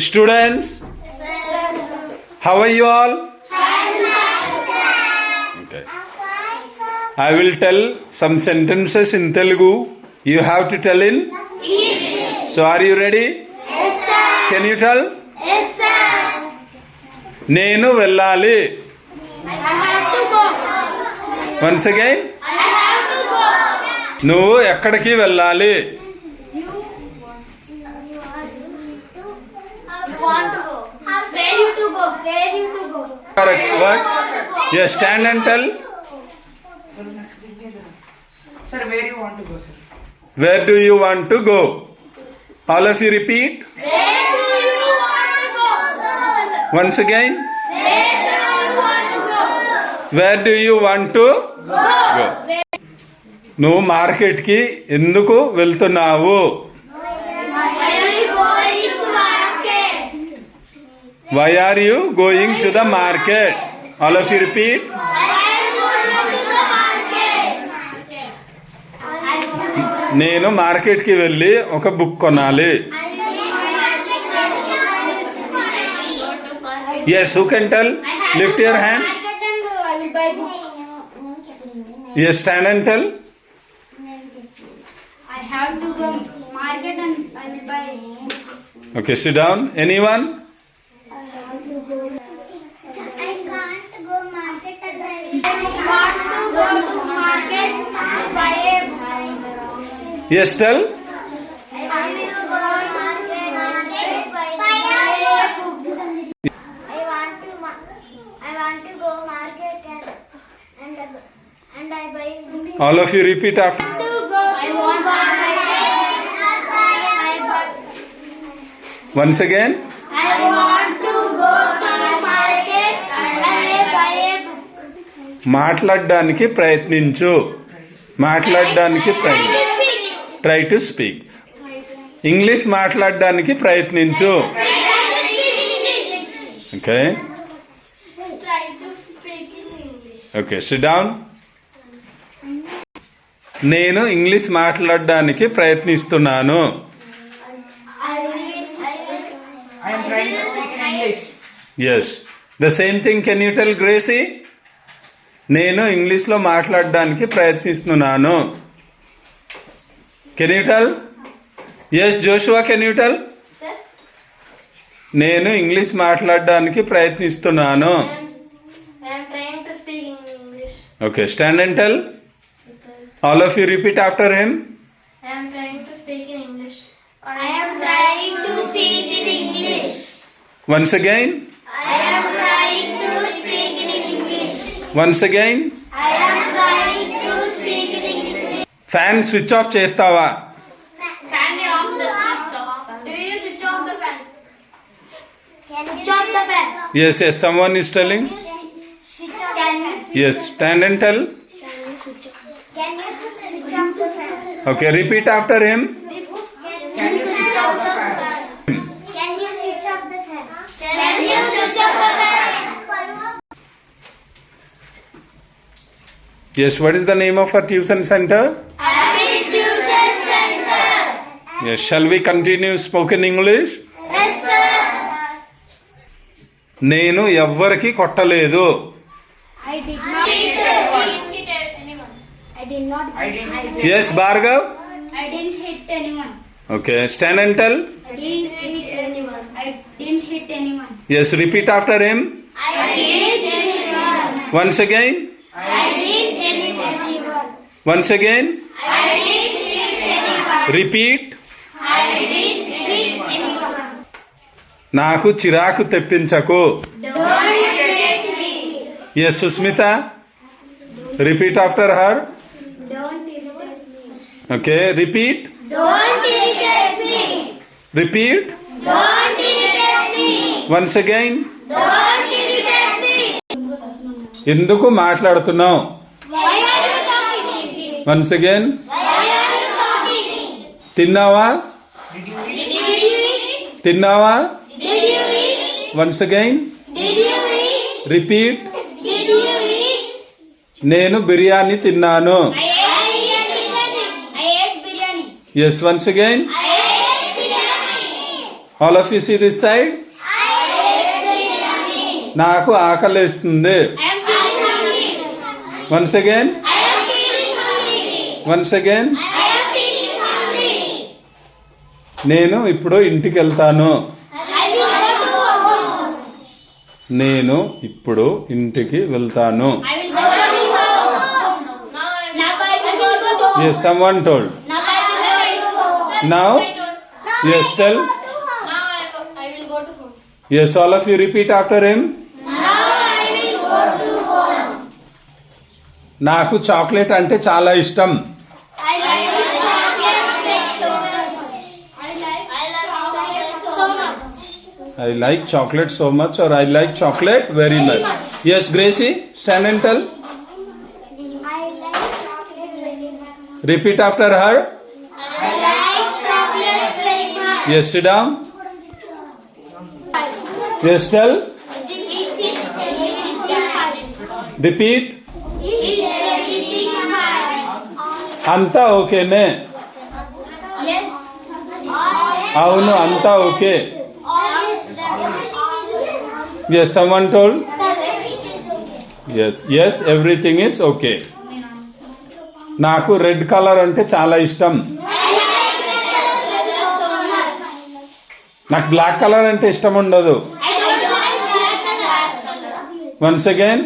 Students, how are you all? Okay. I will tell some sentences in Telugu. You have to tell in English. So are you ready? Yes, sir. Can you tell? Yes, sir. Nenu vellali. I have to go. Once again. I have to go. నువ్వు ఎక్కడికి వెళ్ళాలి? You want to go. Where you to go? Where you to go? Correct. What? Yes, stand and tell. Sir, where you want to go, sir? Where do you want to go? All of you repeat. Where do you want to go? Once again. Where do you want to go? Where do you want to go? నువ్వు మార్కెట్కి ఎందుకు వెళ్తున్నావు? Why are you going to market? Why are you going to the market? All of you repeat. Why are you going to the market? నేను మార్కెట్కి వెళ్ళి ఒక book కొనాలి. Yes, who can tell? Lift your hand. Market and I will buy book. Yes, stand and tell. I have to go market and I will buy book. Okay, sit down. Anyone? I can't go market and I want to go to market to buy a book. Yes, tell. I will go market buy a book. I want to go market and I buy book. All of you repeat after. To go I want market. Once again. I want to go to market and I buy a book. మాట్లాడడానికి ప్రయత్నించు. మాట్లాడడానికి try to speak. English మాట్లాడడానికి ప్రయత్నించు. Okay Try to speak in English. Okay sit down. నేను English మాట్లాడడానికి ప్రయత్నిస్తున్నాను. I am trying to speak in English. Yes the same thing. Can you tell Gracy? నేను ఇంగ్లీష్లో మాట్లాడడానికి ప్రయత్నిస్తున్నాను. Can you tell? Yes Joshua, can you tell? Sir, నేను English మాట్లాడడానికి ప్రయత్నిస్తున్నాను. I am trying to speak in English. Okay stand and tell. All of you repeat after him. I am trying to speak in English. I am trying to speak in English. Once again. I am trying to speak in English. Once again. I am trying to speak in English. Fan switch off చేస్తావా? Fan off the switch off. Do you switch off the fan? Switch off the fan. Yes yes someone is telling. Switch off. Can you yes stand and tell. switch off the fan? Okay repeat after him. Can you switch off the fan? Can you switch off the fan? Can you switch off the fan? Yes, what is the name of our tuition center? Happy Tuition Center. Yes, shall we continue spoken English? Yes, sir. నేను ఎవ్వరికి కొట్టలేదు. I did not hit anyone. I did not. I didn't. Yes, Bhargav. I didn't hit anyone. Okay, stand and tell. I didn't hit anyone. I didn't hit anyone. Yes, repeat after him. I didn't hit anyone. Once again. I didn't hit anyone. Once again. I didn't hit anyone. Repeat. I didn't hit anyone. నాకు చిరాకు తెప్పించకు. Don't irritate me. Yes, Susmita. Repeat after her. Don't irritate me. Okay, repeat. Don't irritate me. Repeat. Don't irritate me. Once again. Don't irritate me. ఎందుకు మాట్లాడుతున్నావు? Why are you talking? Once again. Why are you talking? తిన్నావా? Did you eat? తిన్నావా? Did you eat? Once again. Did you eat? Repeat. Did you eat? నేను బిర్యానీ తిన్నాను. I ate biryani. Yes, once again. I ate biryani. All of you see this side. నాకు ఆకలేస్తుంది. Once again. Once again. నేను ఇప్పుడు ఇంటికి వెళ్తాను. నేను ఇప్పుడు ఇంటికి వెళ్తాను. Yes, someone told. Now, yes, tell. I will go to home. Yes, all of you repeat after him. నాకు చాక్లెట్ అంటే చాలా ఇష్టం. I like chocolate so much. I like chocolate so much. I like chocolate so much or I like chocolate very much. Yes, Gracie, stand and tell. I like chocolate very much. Repeat after her. I like chocolate very much. Yes, sit down. Yes, tell. Repeat. అంతా ఓకేనే. అవును అంతా okay. Yes, someone told. Yes, everything is okay. నాకు red colour అంటే చాలా ఇష్టం. నాకు black colour అంటే ఇష్టం ఉండదు. Once again.